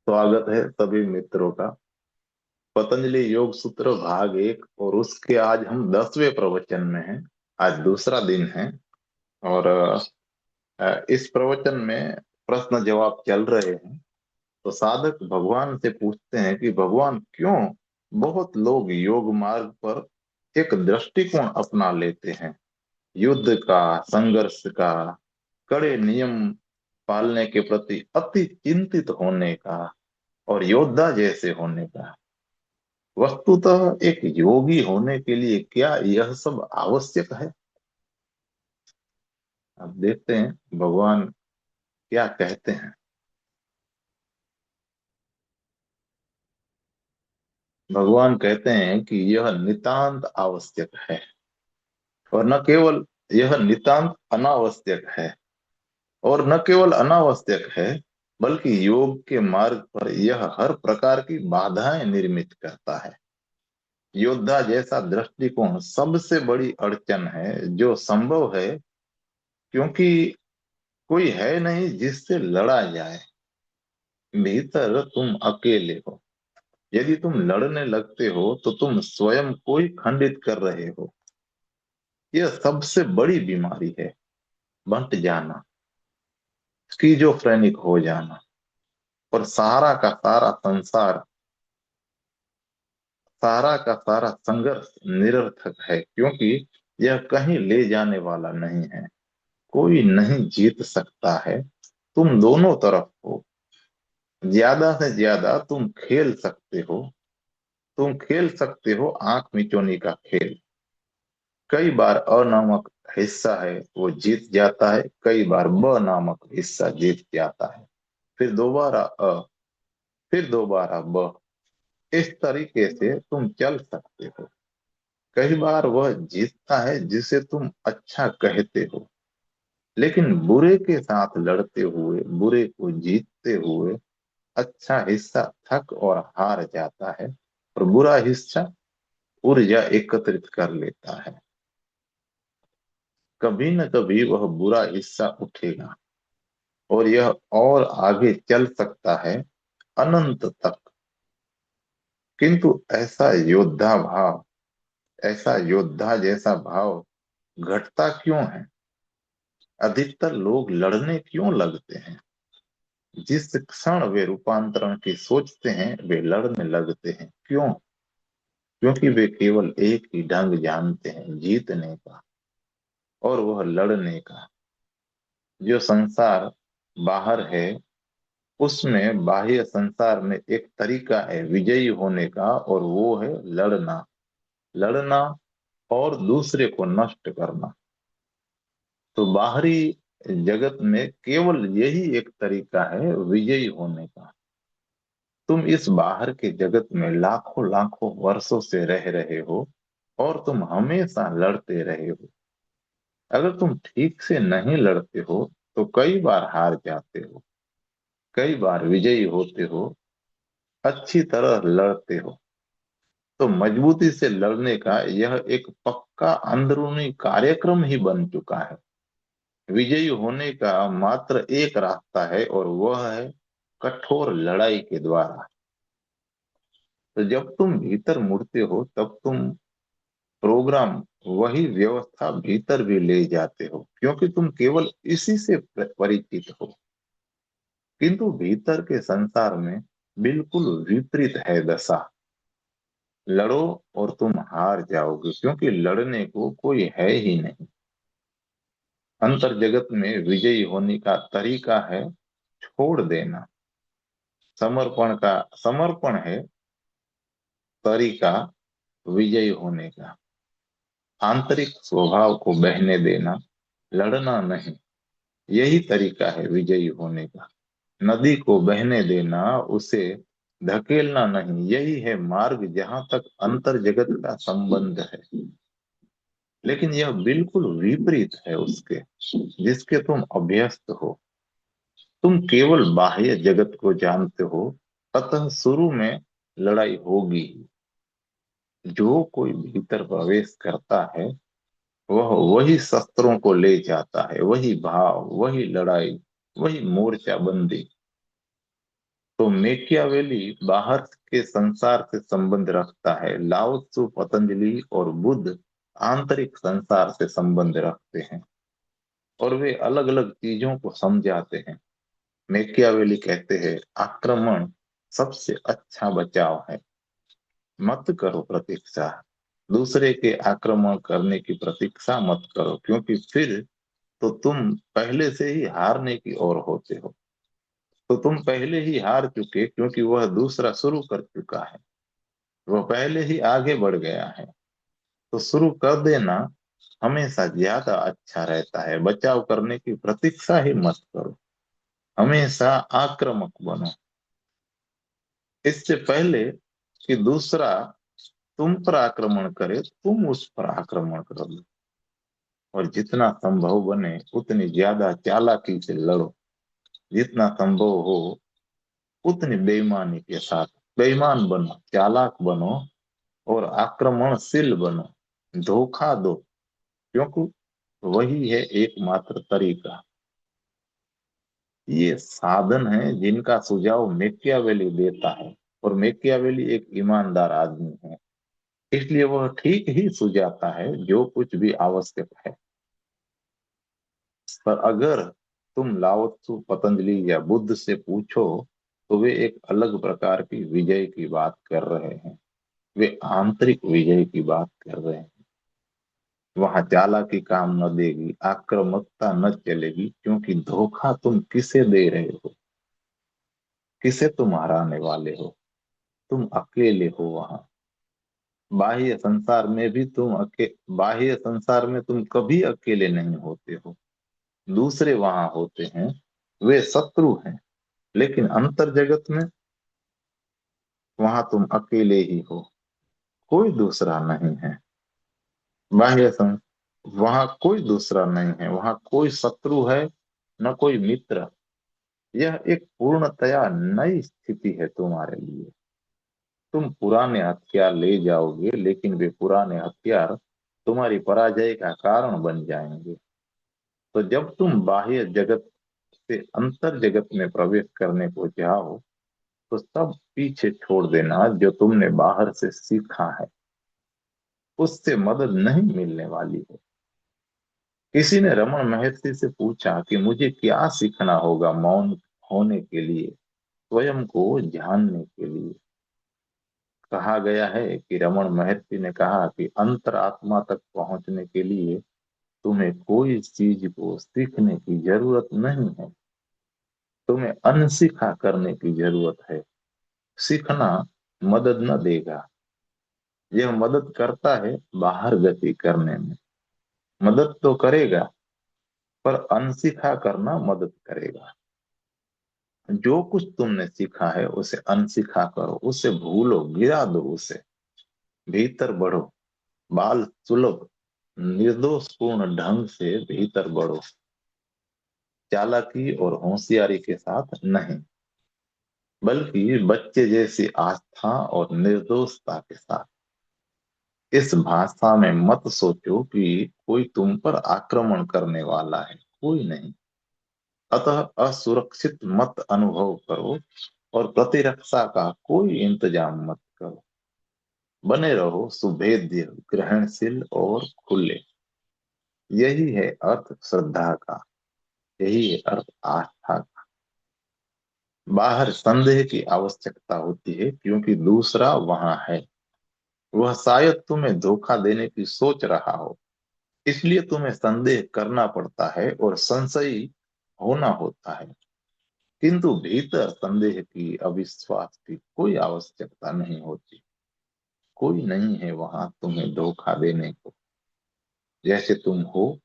स्वागत है सभी मित्रों का पतंजलि योग सूत्र भाग 1 और उसके आज हम 10वें प्रवचन में हैं। आज दूसरा दिन है और इस प्रवचन में प्रश्न जवाब चल रहे हैं। तो साधक भगवान से पूछते हैं कि भगवान क्यों बहुत लोग योग मार्ग पर एक दृष्टिकोण अपना लेते हैं, युद्ध का, संघर्ष का, कड़े नियम पालने के प्रति अति चिंतित होने का और योद्धा जैसे होने का। वस्तुतः एक योगी होने के लिए क्या यह सब आवश्यक है? अब देखते हैं भगवान क्या कहते हैं। भगवान कहते हैं कि यह नितांत आवश्यक है और न केवल यह नितांत अनावश्यक है, और न केवल अनावश्यक है बल्कि योग के मार्ग पर यह हर प्रकार की बाधाएं निर्मित करता है। योद्धा जैसा दृष्टिकोण सबसे बड़ी अड़चन है जो संभव है, क्योंकि कोई है नहीं जिससे लड़ा जाए। भीतर तुम अकेले हो। यदि तुम लड़ने लगते हो तो तुम स्वयं को ही खंडित कर रहे हो। यह सबसे बड़ी बीमारी है, बंट जाना, स्किज़ोफ्रेनिक हो जाना। और सारा का सारा संघर्ष निरर्थक है, क्योंकि यह कहीं ले जाने वाला नहीं है। कोई नहीं जीत सकता है। तुम दोनों तरफ हो। ज्यादा से ज्यादा तुम खेल सकते हो आंख मिचौनी का खेल। कई बार अ नामक हिस्सा है वो जीत जाता है, कई बार ब नामक हिस्सा जीत जाता है, फिर दोबारा अ, फिर दोबारा ब। इस तरीके से तुम चल सकते हो। कई बार वह जीतता है जिसे तुम अच्छा कहते हो, लेकिन बुरे के साथ लड़ते हुए, बुरे को जीतते हुए अच्छा हिस्सा थक और हार जाता है और बुरा हिस्सा ऊर्जा एकत्रित कर लेता है। कभी न कभी वह बुरा हिस्सा उठेगा और यह और आगे चल सकता है, अनंत तक। किंतु ऐसा योद्धा जैसा भाव घटता क्यों है? अधिकतर लोग लड़ने क्यों लगते हैं? जिस क्षण वे रूपांतरण की सोचते हैं वे लड़ने लगते हैं। क्यों? क्योंकि वे केवल एक ही ढंग जानते हैं, जीतने का, और वह लड़ने का। जो संसार बाहर है, उसमें बाह्य संसार में एक तरीका है विजयी होने का, और वो है लड़ना। लड़ना और दूसरे को नष्ट करना। तो बाहरी जगत में केवल यही एक तरीका है विजयी होने का। तुम इस बाहर के जगत में लाखों लाखों वर्षों से रह रहे हो और तुम हमेशा लड़ते रहे हो। अगर तुम ठीक से नहीं लड़ते हो तो कई बार हार जाते हो, कई बार विजयी होते हो। अच्छी तरह लड़ते हो तो मजबूती से लड़ने का यह एक पक्का अंदरूनी कार्यक्रम ही बन चुका है। विजयी होने का मात्र एक रास्ता है और वह है कठोर लड़ाई के द्वारा। तो जब तुम भीतर मुड़ते हो तब तुम प्रोग्राम, वही व्यवस्था भीतर भी ले जाते हो, क्योंकि तुम केवल इसी से परिचित हो। किंतु भीतर के संसार में बिल्कुल विपरीत है दशा। लड़ो और तुम हार जाओगे, क्योंकि लड़ने को कोई है ही नहीं। अंतर जगत में विजयी होने का तरीका है छोड़ देना। समर्पण है तरीका विजयी होने का। आंतरिक स्वभाव को बहने देना, लड़ना नहीं, यही तरीका है विजयी होने का। नदी को बहने देना, उसे धकेलना नहीं, यही है मार्ग जहां तक अंतर जगत का संबंध है। लेकिन यह बिल्कुल विपरीत है उसके जिसके तुम अभ्यस्त हो। तुम केवल बाह्य जगत को जानते हो, अतः शुरू में लड़ाई होगी। जो कोई भीतर प्रवेश करता है वह वही शस्त्रों को ले जाता है, वही भाव, वही लड़ाई, वही मोर्चाबंदी। तो मेकियावेली बाहर के संसार से संबंध रखता है, लाओ त्सु, पतंजलि और बुद्ध आंतरिक संसार से संबंध रखते हैं, और वे अलग अलग चीजों को समझाते हैं। मेकियावेली कहते हैं, आक्रमण सबसे अच्छा बचाव है। मत करो प्रतीक्षा, दूसरे के आक्रमण करने की प्रतीक्षा मत करो, क्योंकि फिर तो तुम पहले से ही हारने की ओर होते हो। तो तुम पहले ही हार चुके, क्योंकि वह दूसरा शुरू कर चुका है, वह पहले ही आगे बढ़ गया है। तो शुरू कर देना हमेशा ज्यादा अच्छा रहता है। बचाव करने की प्रतीक्षा ही मत करो, हमेशा आक्रामक बनो। इससे पहले कि दूसरा तुम पर आक्रमण करे, तुम उस पर आक्रमण कर लो। और जितना संभव बने उतनी ज्यादा चालाकी से लड़ो, जितना संभव हो उतनी बेईमानी के साथ बेईमान बनो, चालाक बनो और आक्रमणशील बनो। धोखा दो, क्योंकि वही है एकमात्र तरीका। ये साधन है जिनका सुझाव मेकियावेली देता है, और मेकियावेली एक ईमानदार आदमी है, इसलिए वह ठीक ही सुझाता है जो कुछ भी आवश्यक है। पर अगर तुम लाओ त्सु, पतंजलि या बुद्ध से पूछो, तो वे एक अलग प्रकार की विजय की बात कर रहे हैं। वे आंतरिक विजय की बात कर रहे हैं। वहां चालाकी काम न देगी, आक्रामकता न चलेगी, क्योंकि धोखा तुम किसे दे रहे हो, किसे तुम हराने वाले हो। तुम अकेले हो वहां। बाह्य संसार में तुम कभी अकेले नहीं होते हो। दूसरे वहां होते हैं, वे शत्रु हैं, लेकिन अंतर जगत में वहां तुम अकेले ही हो, कोई दूसरा नहीं है। बाह्य सं वहां कोई दूसरा नहीं है, वहां कोई शत्रु है, न कोई मित्र। यह एक पूर्णतया नई स्थिति है तुम्हारे लिए। तुम पुराने हथियार ले जाओगे, लेकिन वे पुराने हथियार तुम्हारी पराजय का कारण बन जाएंगे। तो जब तुम बाह्य जगत से अंतर जगत में प्रवेश करने को जाओ, तो सब पीछे छोड़ देना जो तुमने बाहर से सीखा है। उससे मदद नहीं मिलने वाली है। किसी ने रमन महर्षि से पूछा कि मुझे क्या सीखना होगा मौन होने के लिए, स्वयं को जानने के लिए। कहा गया है कि रमन महर्षि ने कहा कि अंतरात्मा तक पहुंचने के लिए तुम्हें कोई चीज को सीखने की जरूरत नहीं है, तुम्हें अनसीखा करने की जरूरत है। सीखना मदद न देगा। यह मदद करता है बाहर गति करने में, मदद तो करेगा, पर अनसीखा करना मदद करेगा। जो कुछ तुमने सीखा है उसे अनसीखा करो, उसे भूलो, गिरा दो उसे। भीतर बढ़ो, बाल सुलभ निर्दोष पूर्ण ढंग से भीतर बढ़ो, चालाकी और होशियारी के साथ नहीं, बल्कि बच्चे जैसी आस्था और निर्दोषता के साथ। इस भाषा में मत सोचो कि कोई तुम पर आक्रमण करने वाला है, कोई नहीं। अतः असुरक्षित मत अनुभव करो, और प्रतिरक्षा का कोई इंतजाम मत करो। बने रहो सुभेद्य, ग्रहणशील और खुले। यही है अर्थ श्रद्धा का, यही है अर्थ आस्था का। बाहर संदेह की आवश्यकता होती है, क्योंकि दूसरा वहां है। वह शायद तुम्हें धोखा देने की सोच रहा हो, इसलिए तुम्हें संदेह करना पड़ता है और संशयी होना होता है। किंतु भीतर संदेह की, अविश्वास की कोई आवश्यकता नहीं होती। कोई नहीं है वहां तुम्हें धोखा देने को। जैसे तुम हो,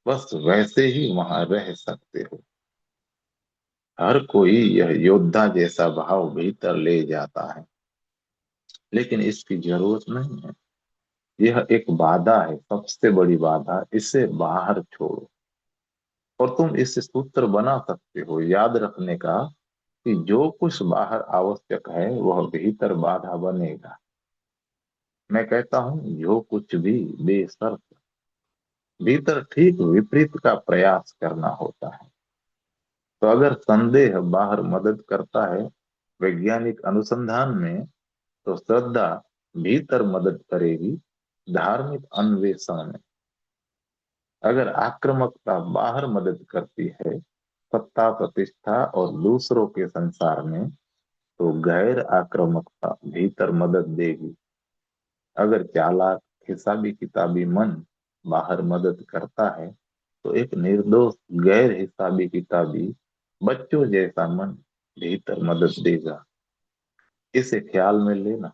बस वैसे ही वहां रह सकते हो। हर कोई यह योद्धा जैसा भाव भीतर ले जाता है, लेकिन इसकी जरूरत नहीं है। यह एक बाधा है, सबसे बड़ी बाधा। इसे बाहर छोड़ो, और तुम इसे सूत्र बना सकते हो याद रखने का, कि जो कुछ बाहर आवश्यक है वह भीतर बाधा बनेगा। मैं कहता हूं, जो कुछ भी बेशर्त भीतर ठीक विपरीत का प्रयास करना होता है। तो अगर संदेह बाहर मदद करता है, वैज्ञानिक अनुसंधान में तो श्रद्धा भीतर मदद करेगी, धार्मिक अन्वेषण में। अगर आक्रामकता बाहर मदद करती है, सत्ता प्रतिष्ठा और दूसरों के संसार में, तो गैर आक्रामकता भीतर मदद देगी। अगर चालाक हिसाबी किताबी मन बाहर मदद करता है, तो एक निर्दोष गैर हिसाबी किताबी बच्चों जैसा मन भीतर मदद देगा। इसे ख्याल में लेना,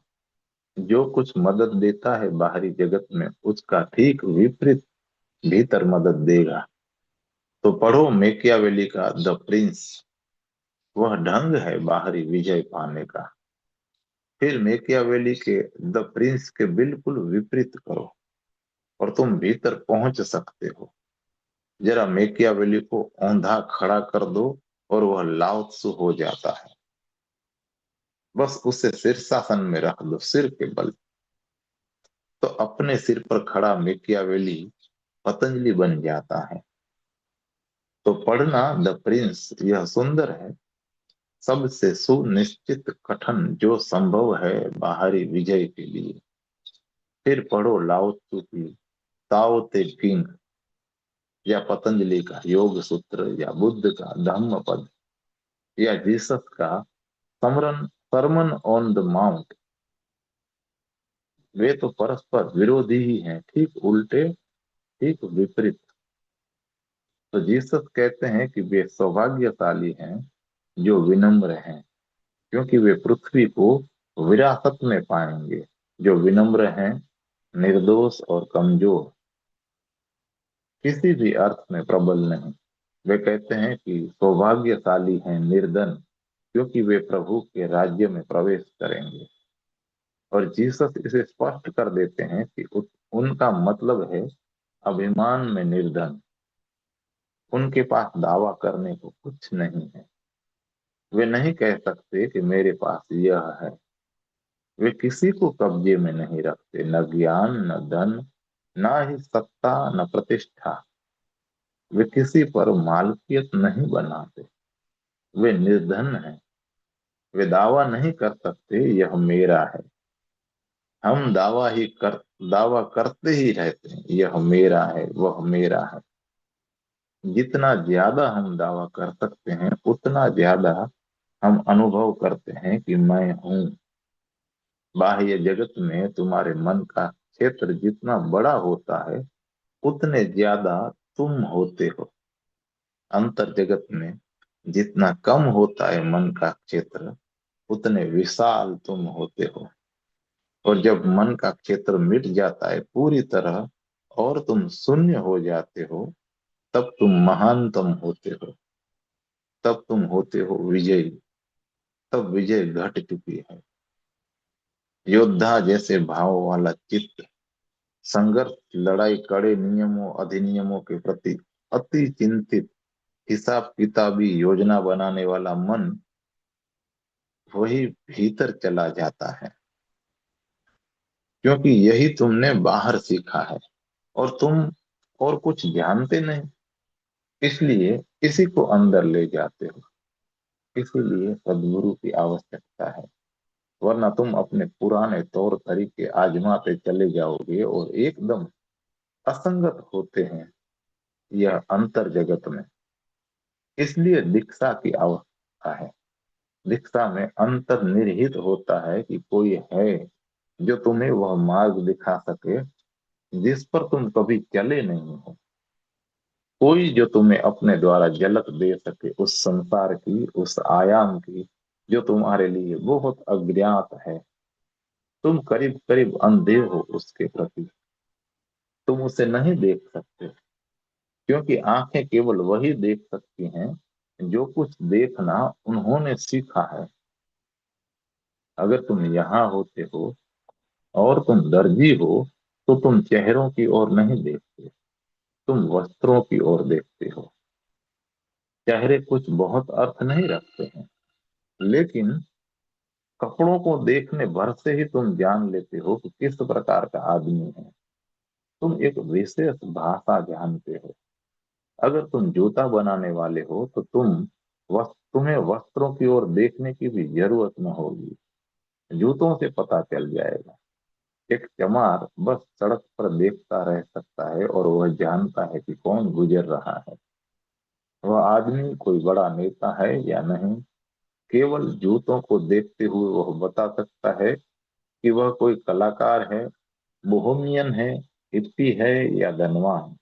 जो कुछ मदद देता है बाहरी जगत में, उसका ठीक विपरीत भीतर मदद देगा। तो पढ़ो मेकियावेली का द प्रिंस। वह ढंग है बाहरी विजय पाने का। फिर मेकियावेली के द प्रिंस के बिल्कुल विपरीत करो और तुम भीतर पहुंच सकते हो। जरा मेकियावेली को औंधा खड़ा कर दो और वह लाओ त्सु हो जाता है। बस उसे शीर्षासन में रख दो, सिर के बल। तो अपने सिर पर खड़ा मेकियावेली पतंजलि बन जाता है। तो पढ़ना द प्रिंस, यह सुंदर है, सबसे सुनिश्चित कथन जो संभव है बाहरी विजय के लिए। फिर पढ़ो लाओ त्सु की ताओ ते किंग, या पतंजलि का योग सूत्र, या बुद्ध का धम्म पद, या जीसस का समरन सरमन ऑन द माउंट। वे तो परस्पर विरोधी ही हैं, ठीक उल्टे, ठीक विपरीत। तो जीसस कहते हैं कि वे सौभाग्यशाली हैं जो विनम्र हैं, क्योंकि वे पृथ्वी को विरासत में पाएंगे। जो विनम्र हैं, निर्दोष और कमजोर, किसी भी अर्थ में प्रबल नहीं। वे कहते हैं कि सौभाग्यशाली हैं निर्धन, क्योंकि वे प्रभु के राज्य में प्रवेश करेंगे। और जीसस इसे स्पष्ट कर देते हैं कि उनका मतलब है अभिमान में निर्धन। उनके पास दावा करने को कुछ नहीं है। वे नहीं कह सकते कि मेरे पास यह है। वे किसी को कब्जे में नहीं रखते, न ज्ञान, न धन, न ही सत्ता, न प्रतिष्ठा। वे किसी पर मालकियत नहीं बनाते। वे निर्धन हैं। वे दावा नहीं कर सकते यह मेरा है। हम दावा करते ही रहते हैं, यह मेरा है, वह मेरा है। जितना ज्यादा हम दावा कर सकते हैं, उतना ज्यादा हम अनुभव करते हैं कि मैं हूं। बाह्य जगत में तुम्हारे मन का क्षेत्र जितना बड़ा होता है, उतने ज्यादा तुम होते हो। अंतर जगत में जितना कम होता है मन का क्षेत्र, उतने विशाल तुम होते हो। और जब मन का क्षेत्र मिट जाता है पूरी तरह और तुम शून्य हो जाते हो, तब तुम महानतम होते हो। तब तुम होते हो विजयी। तब विजय घट चुकी है। योद्धा जैसे भाव वाला चित्त, संघर्ष, लड़ाई, कड़े नियमों अधिनियमों के प्रति अति चिंतित, हिसाब किताबी योजना बनाने वाला मन, वही भीतर चला जाता है। क्योंकि यही तुमने बाहर सीखा है और तुम और कुछ जानते नहीं, इसलिए इसी को अंदर ले जाते हो। इसीलिए सदगुरु की आवश्यकता है, वरना तुम अपने पुराने तौर तरीके आजमाते चले जाओगे और एकदम असंगत होते हैं यह अंतर जगत में। इसलिए दीक्षा की आवश्यकता है। दीक्षा में अंतर निहित होता है कि कोई है जो तुम्हें वह मार्ग दिखा सके जिस पर तुम कभी चले नहीं हो। कोई जो तुम्हें अपने द्वारा झलक दे सके उस संसार की, उस आयाम की, जो तुम्हारे लिए बहुत अज्ञात है। तुम करीब करीब अंधे हो उसके प्रति। तुम उसे नहीं देख सकते, क्योंकि आंखें केवल वही देख सकती हैं जो कुछ देखना उन्होंने सीखा है। अगर तुम यहाँ होते हो और तुम दर्जी हो, तो तुम चेहरों की ओर नहीं देखते, तुम वस्त्रों की ओर देखते हो। चेहरे कुछ बहुत अर्थ नहीं रखते हैं, लेकिन कपड़ों को देखने भर से ही तुम जान लेते हो कि किस प्रकार का आदमी है। तुम एक विशेष भाषा जानते हो। अगर तुम जूता बनाने वाले हो तो तुम्हें वस्त्रों की ओर देखने की भी जरूरत न होगी, जूतों से पता चल जाएगा। एक चमार बस सड़क पर देखता रह सकता है और वह जानता है कि कौन गुजर रहा है। वह आदमी कोई बड़ा नेता है या नहीं, केवल जूतों को देखते हुए वह बता सकता है कि वह कोई कलाकार है, बोहेमियन है, हिप्पी है या धनवान।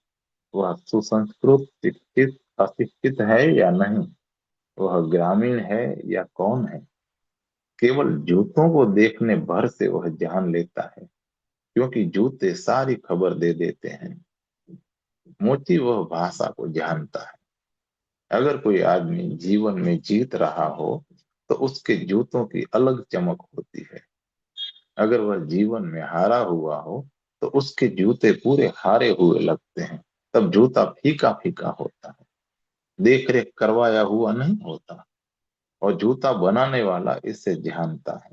वह सुसंस्कृत, शिक्षित, अशिक्षित है या नहीं, वह ग्रामीण है या कौन है। केवल जूतों को देखने भर से वह जान लेता है, क्योंकि जूते सारी खबर दे देते हैं। मोची वह भाषा को जानता है। अगर कोई आदमी जीवन में जीत रहा हो तो उसके जूतों की अलग चमक होती है। अगर वह जीवन में हारा हुआ हो तो उसके जूते पूरे हारे हुए लगते हैं। तब जूता फीका फीका होता है, देख रेख करवाया हुआ नहीं होता। और जूता बनाने वाला इसे जानता है।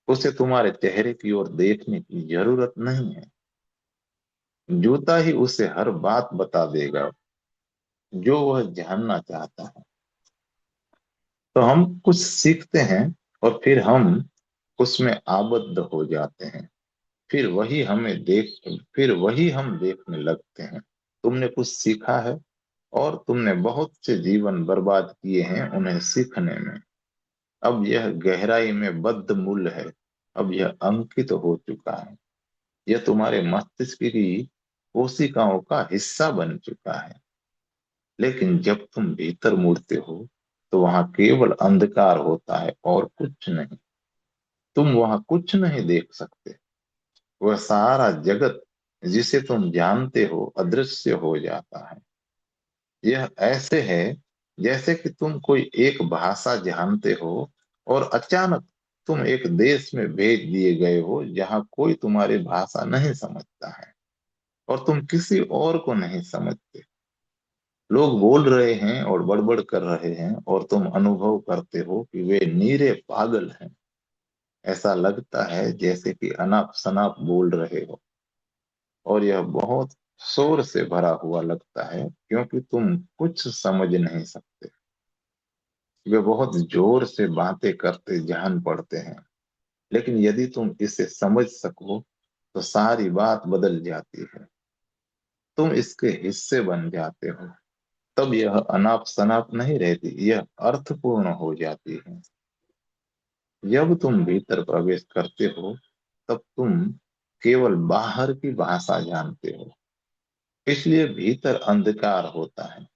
उसे तुम्हारे चेहरे की ओर देखने की जरूरत नहीं है। जूता ही उसे हर बात बता देगा जो वह जानना चाहता है। तो हम कुछ सीखते हैं और उसमें आबद्ध हो जाते हैं। फिर वही हमें देख फिर वही हम देखने लगते हैं। तुमने कुछ सीखा है और तुमने बहुत से जीवन बर्बाद किए हैं उन्हें सीखने में। अब यह गहराई में बद्ध मूल है। अब यह अंकित हो चुका है। यह तुम्हारे मस्तिष्क की कोशिकाओं का हिस्सा बन चुका है। लेकिन जब तुम भीतर मुड़ते हो तो वहां केवल अंधकार होता है और कुछ नहीं। तुम वहां कुछ नहीं देख सकते। वह सारा जगत जिसे तुम जानते हो अदृश्य हो जाता है। यह ऐसे है जैसे कि तुम कोई एक भाषा जानते हो और अचानक तुम एक देश में भेज दिए गए हो जहां कोई तुम्हारी भाषा नहीं समझता है और तुम किसी और को नहीं समझते। लोग बोल रहे हैं और बड़बड़ कर रहे हैं और तुम अनुभव करते हो कि वे नीरे पागल हैं। ऐसा लगता है जैसे कि अनाप शनाप बोल रहे हो और यह बहुत शोर से भरा हुआ लगता है क्योंकि तुम कुछ समझ नहीं सकते। वे बहुत जोर से बातें करते जान पड़ते हैं, लेकिन यदि तुम इसे समझ सको तो सारी बात बदल जाती है। तुम इसके हिस्से बन जाते हो। तब यह अनाप शनाप नहीं रहती, यह अर्थपूर्ण हो जाती है। जब तुम भीतर प्रवेश करते हो तब तुम केवल बाहर की भाषा जानते हो। इसलिए भीतर अंधकार होता है।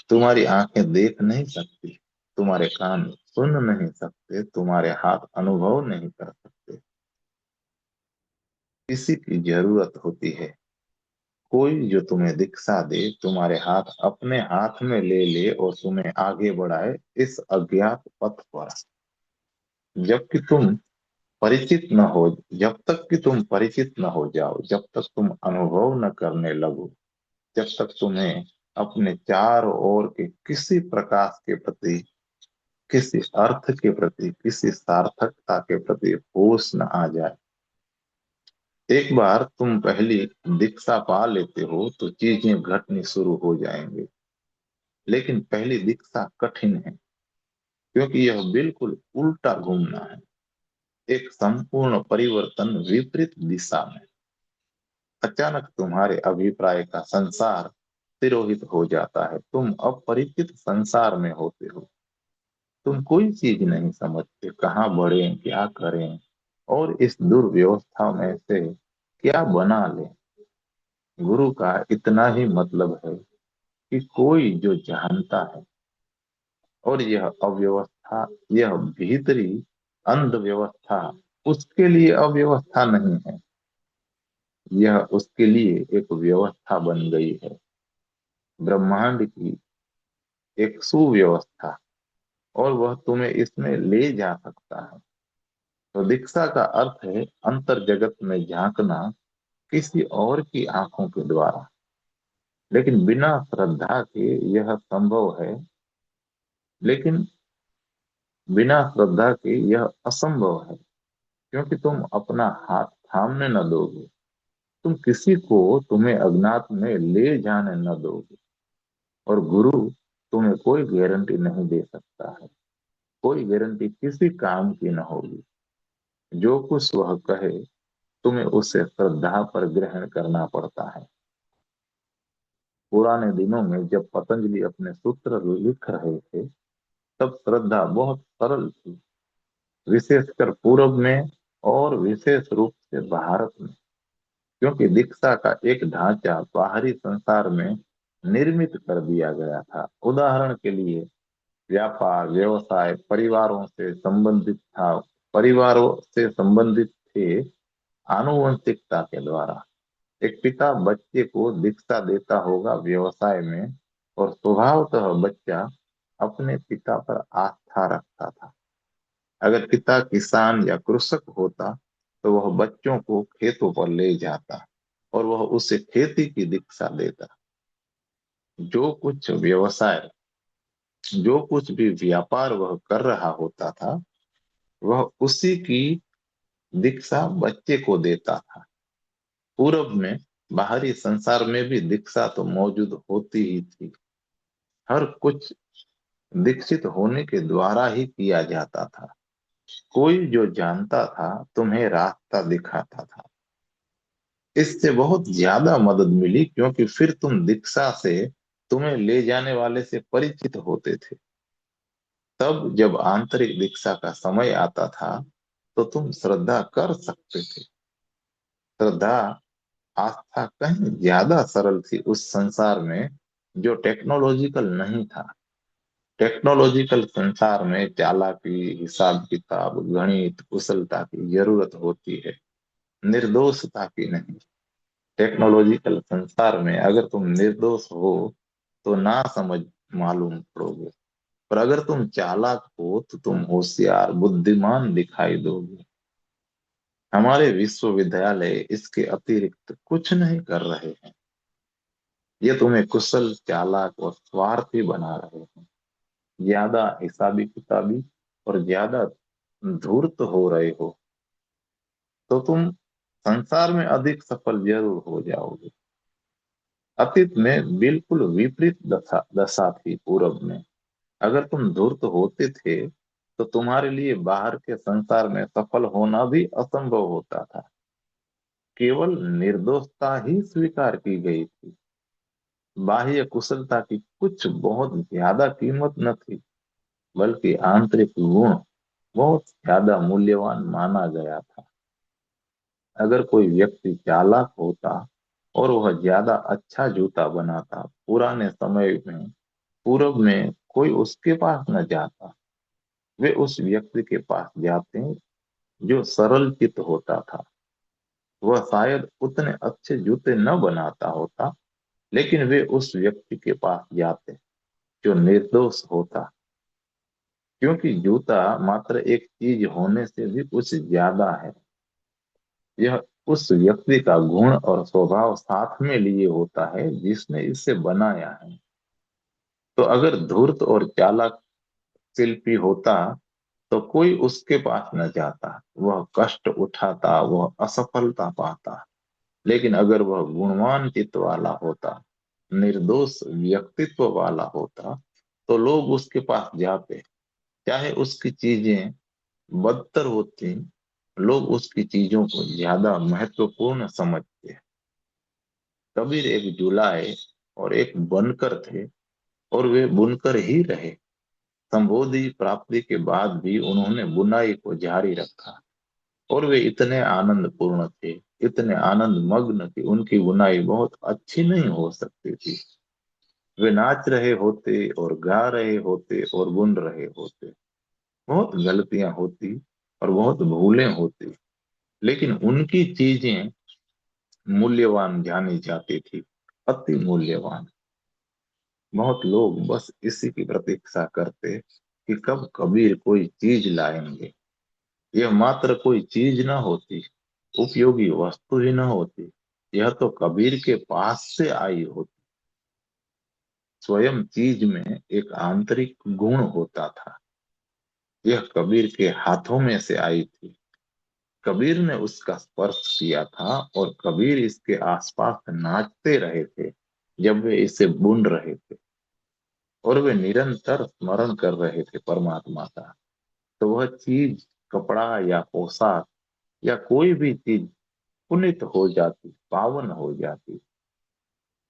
तुम्हारी आंखें देख नहीं सकती, तुम्हारे कान सुन नहीं सकते, तुम्हारे हाथ अनुभव नहीं कर सकते। किसी की जरूरत होती है, कोई जो तुम्हें दिखा दे, तुम्हारे हाथ अपने हाथ में ले ले और तुम्हें आगे बढ़ाए इस अज्ञात पथ पर। जबकि तुम परिचित न हो जब तक कि तुम परिचित न हो जाओ, जब तक तुम अनुभव न करने लगो, जब तक तुम्हें अपने चारों ओर के किसी प्रकाश के प्रति, किसी अर्थ के प्रति, किसी सार्थकता के प्रति होश न आ जाए। एक बार तुम पहली दीक्षा पा लेते हो तो चीजें घटनी शुरू हो जाएंगी। लेकिन पहली दीक्षा कठिन है, क्योंकि यह बिल्कुल उल्टा घूमना है, एक संपूर्ण परिवर्तन विपरीत दिशा में। अचानक तुम्हारे अभिप्राय का संसार तिरोहित हो जाता है। तुम अपरिचित संसार में होते हो। तुम कोई चीज नहीं समझते, कहाँ बढ़े, क्या करें और इस दुर्व्यवस्था में से क्या बना ले। गुरु का इतना ही मतलब है कि कोई जो जानता है, और यह अव्यवस्था, यह भीतरी अंध व्यवस्था उसके लिए अव्यवस्था नहीं है, यह उसके लिए एक व्यवस्था बन गई है, ब्रह्मांड की एक सुव्यवस्था। और वह तुम्हें इसमें ले जा सकता है। तो दीक्षा का अर्थ है अंतर जगत में झांकना किसी और की आंखों के द्वारा। लेकिन बिना श्रद्धा के यह संभव है, लेकिन बिना श्रद्धा के यह असंभव है, क्योंकि तुम अपना हाथ थामने न दोगे। तुम किसी को तुम्हें अज्ञात में ले जाने न दोगे। और गुरु तुम्हें कोई गारंटी नहीं दे सकता है कोई गारंटी किसी काम की न होगी। जो कुछ वह कहे तुम्हें उसे श्रद्धा पर ग्रहण करना पड़ता है। पुराने दिनों में जब पतंजलि अपने सूत्र लिख रहे थे तब श्रद्धा बहुत सरल थी, विशेषकर पूर्व में और विशेष रूप से भारत में, क्योंकि दीक्षा का एक ढांचा बाहरी संसार में निर्मित कर दिया गया था। उदाहरण के लिए व्यापार व्यवसाय परिवारों से संबंधित थे आनुवंशिकता के द्वारा। एक पिता बच्चे को दीक्षा देता होगा व्यवसाय में, और स्वभावतः बच्चा अपने पिता पर आस्था रखता था। अगर पिता किसान या कृषक होता तो वह बच्चों को खेतों पर ले जाता और वह उसे खेती की दीक्षा देता। जो कुछ व्यवसाय जो कुछ भी व्यापार वह कर रहा होता था वह उसी की दीक्षा बच्चे को देता था। पूर्व में बाहरी संसार में भी दीक्षा तो मौजूद होती ही थी। हर कुछ दीक्षित होने के द्वारा ही किया जाता था। कोई जो जानता था तुम्हें रास्ता दिखाता था। इससे बहुत ज्यादा मदद मिली, क्योंकि फिर तुम दीक्षा से तुम्हें ले जाने वाले से परिचित होते थे। तब जब आंतरिक दीक्षा का समय आता था तो तुम श्रद्धा कर सकते थे। श्रद्धा आस्था कहीं ज्यादा सरल थी उस संसार में जो टेक्नोलॉजिकल नहीं था। टेक्नोलॉजिकल संसार में चालाकी हिसाब किताब गणित कुशलता की जरूरत होती है, निर्दोषता की नहीं। टेक्नोलॉजिकल संसार में अगर तुम निर्दोष हो तो ना समझ मालूम पड़ोगे, पर अगर तुम चालाक हो तो तुम होशियार बुद्धिमान दिखाई दोगे। हमारे विश्वविद्यालय इसके अतिरिक्त कुछ नहीं कर रहे हैं। ये तुम्हें कुशल चालाक और स्वार्थी बना रहे हैं। ज्यादा हिसाबी किताबी और ज्यादा धूर्त हो रहे हो तो तुम संसार में अधिक सफल जरूर हो जाओगे। अतीत में बिल्कुल विपरीत दशा दशा थी पूर्व में। अगर तुम धूर्त होते थे तो तुम्हारे लिए बाहर के संसार में सफल होना भी असंभव होता था। केवल निर्दोषता ही स्वीकार की गई थी। बाह्य कुशलता की कुछ बहुत ज्यादा कीमत न थी, बल्कि आंतरिक गुण बहुत ज्यादा मूल्यवान माना गया था। अगर कोई व्यक्ति चालाक होता और वह ज्यादा अच्छा जूता बनाता, पुराने समय में पूर्व में कोई उसके पास न जाता। वे उस व्यक्ति के पास जाते जो सरल चित्त होता था। वह शायद उतने अच्छे जूते न बनाता होता, लेकिन वे उस व्यक्ति के पास जाते जो निर्दोष होता, क्योंकि जूता मात्र एक चीज होने से भी कुछ ज्यादा है। यह उस व्यक्ति का गुण और स्वभाव साथ में लिए होता है जिसने इसे बनाया है। तो अगर धूर्त और चालाक शिल्पी होता तो कोई उसके पास न जाता, वह कष्ट उठाता, वह असफलता पाता। लेकिन अगर वह गुणवान चित्त वाला होता, निर्दोष व्यक्तित्व वाला होता, तो लोग उसके पास जाते। चाहे उसकी चीजें बदतर होती, लोग उसकी चीजों को ज्यादा महत्वपूर्ण समझते। कबीर एक जुलाहे और एक बनकर थे, और वे बुनकर ही रहे। संबोधि प्राप्ति के बाद भी उन्होंने बुनाई को जारी रखा, और वे इतने आनंद पूर्ण थे, इतने आनंद मग्न कि उनकी बुनाई बहुत अच्छी नहीं हो सकती थी। वे नाच रहे होते और गा रहे होते और बुन रहे होते। बहुत गलतियां होती और बहुत भूलें होती, लेकिन उनकी चीजें मूल्यवान जानी जाती थी, अति मूल्यवान। बहुत लोग बस इसी की प्रतीक्षा करते कि कब कबीर कोई चीज लाएंगे। यह मात्र कोई चीज न होती, उपयोगी वस्तु ही न होती, यह तो कबीर के पास से आई होती। स्वयं चीज में एक आंतरिक गुण होता था। यह कबीर के हाथों में से आई थी। कबीर ने उसका स्पर्श किया था और कबीर इसके आसपास नाचते रहे थे जब वे इसे बुन रहे थे, और वे निरंतर स्मरण कर रहे थे परमात्मा का। तो वह चीज, कपड़ा या पोशाक या कोई भी चीज पुनित हो जाती, पावन हो जाती।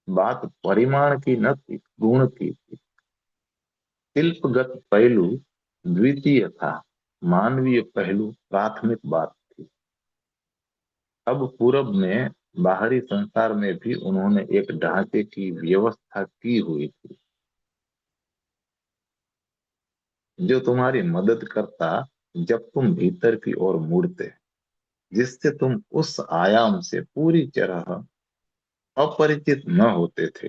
बात परिमाण की न थी, गुण की थी। शिल्पगत पहलू द्वितीय था, मानवीय पहलू प्राथमिक बात थी। अब पूरब में, बाहरी संसार में भी उन्होंने एक ढांचे की व्यवस्था की हुई थी, जो तुम्हारी मदद करता जब तुम भीतर की ओर मुड़ते, जिससे तुम उस आयाम से पूरी तरह अपरिचित न होते थे।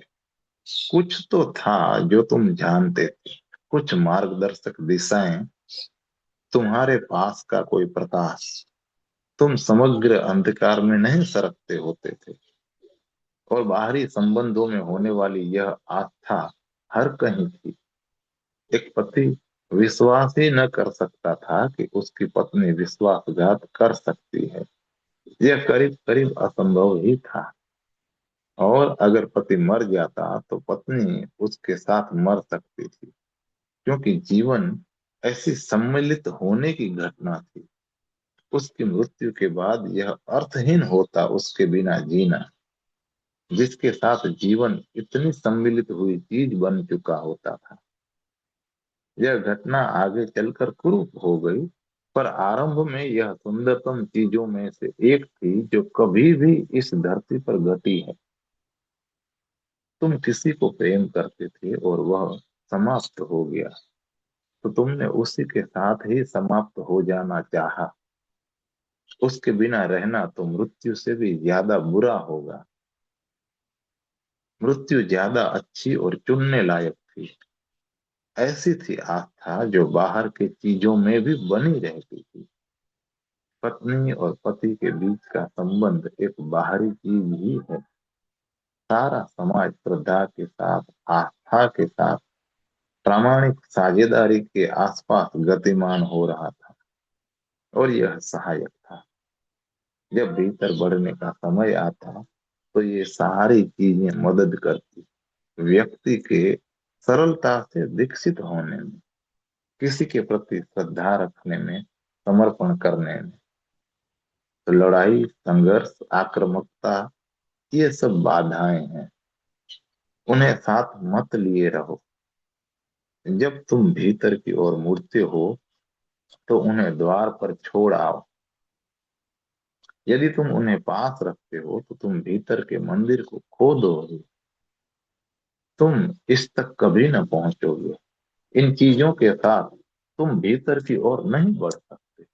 कुछ तो था जो तुम जानते थे, कुछ मार्गदर्शक दिशाएं, तुम्हारे पास का कोई प्रकाश। तुम समग्र अंधकार में नहीं सरकते होते थे। और बाहरी संबंधों में होने वाली यह आस्था हर कहीं थी। एक पति विश्वास ही न कर सकता था कि उसकी पत्नी विश्वासघात कर सकती है। यह करीब करीब असंभव ही था। और अगर पति मर जाता तो पत्नी उसके साथ मर सकती थी, क्योंकि जीवन ऐसी सम्मिलित होने की घटना थी। उसकी मृत्यु के बाद यह अर्थहीन होता उसके बिना जीना, जिसके साथ जीवन इतनी सम्मिलित हुई चीज बन चुका होता था। यह घटना आगे चलकर कुरूप हो गई, पर आरंभ में यह सुंदरतम चीजों में से एक थी जो कभी भी इस धरती पर घटी है। तुम किसी को प्रेम करते थे और वह समाप्त हो गया, तो तुमने उसी के साथ ही समाप्त हो जाना चाहा। उसके बिना रहना तो मृत्यु से भी ज्यादा बुरा होगा। मृत्यु ज्यादा अच्छी और चुनने लायक थी। ऐसी थी आस्था जो बाहर की चीजों में भी बनी रहती थी। पत्नी और पति के बीच का संबंध एक बाहरी चीज ही है। सारा समाज श्रद्धा के साथ, आस्था के साथ, प्रामाणिक साझेदारी के आसपास गतिमान हो रहा था। और यह सहायक था। जब भीतर बढ़ने का समय आता तो ये सारी चीजें मदद करती, व्यक्ति के सरलता से विकसित होने में, किसी के प्रति श्रद्धा रखने में, समर्पण करने में। तो लड़ाई, संघर्ष, आक्रामकता, ये सब बाधाएं हैं। उन्हें साथ मत लिए रहो। जब तुम भीतर की ओर मुड़ते हो तो उन्हें द्वार पर छोड़ आओ। यदि तुम उन्हें पास रखते हो तो तुम भीतर के मंदिर को खो दोगे। तुम इस तक कभी न पहुंचोगे। इन चीजों के साथ तुम भीतर की ओर नहीं बढ़ सकते।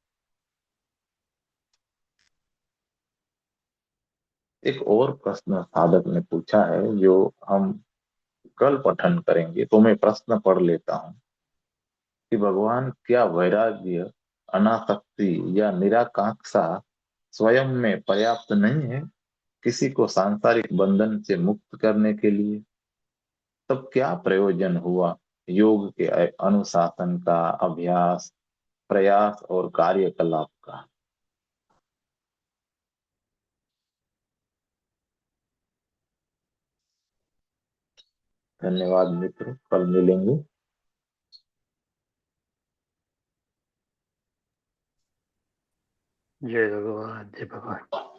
एक और प्रश्न साधक ने पूछा है, जो हम कल पठन करेंगे। तो मैं प्रश्न पढ़ लेता हूँ कि भगवान, क्या वैराग्य, अनासक्ति या निराकांक्षा स्वयं में पर्याप्त नहीं है किसी को सांसारिक बंधन से मुक्त करने के लिए? तब क्या प्रयोजन हुआ योग के अनुशासन का, अभ्यास, प्रयास और कार्यकलाप का? धन्यवाद मित्र, कल मिलेंगे। जय भगवान, जय भगवान।